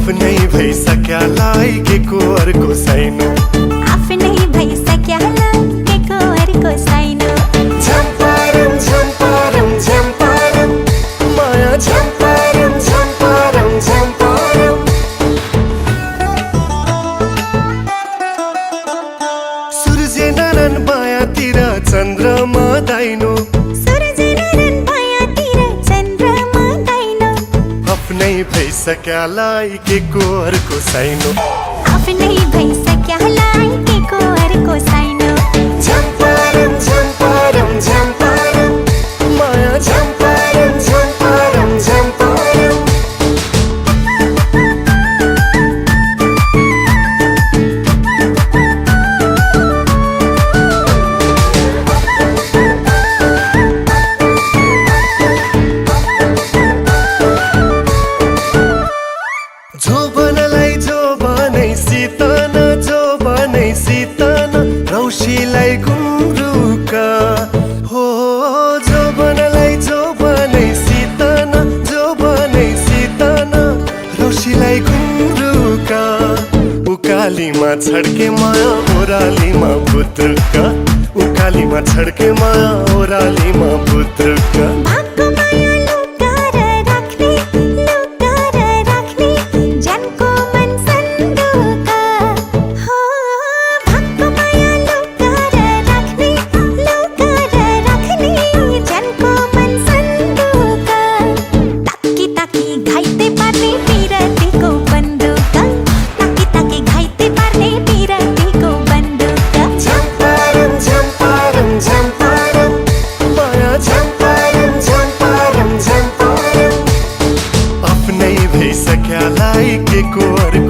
आफ्नै भइसक्यालाई के को अर्को साइनो आफ्नै भइसक्यालाई के को अर्को साइनो झम्पारम झम्पारम झम्पारम माया झम्पारम झम्पारम झम्पारम सूर्य नारायण मायातिर चन्द्रमा दाइनो सूर्य नारायण मायातिर चन्द्रमा दाइनो आफ्नै भइसक्यालाई के को अर्को साइनो आफ्नै भइसक्यालाई के को अर्को साइनो झम्पारम झम्पारम झम्पारम माया झम्पारम झम्पारम झम्पारम जोबनलाई जोबनै सितन रौशीलाई गुन्द्रुका हो जोबनलाई जोबनै सितन रौशीलाई गुन्द्रुका उकालीमा छड्के माया ओरालीमा बुद्रुका उकालीमा छड्के माया ओरालीमा बुद्रुका भागको माया लुकाएर राख्ने जनको मन सन्दुका हो भागको माया लुकाएर राख्ने जनको मन सन्दुका ताकी घाइते पार्ने पिरतीको बन्दुका ताकी घाइते पार्ने पिरतीको बन्दुका झम्पारम झम्पारम झम्पारम माया झम्पारम झम्पारम झम्पारम आफ्नै भइसक्यालाई के को अर्को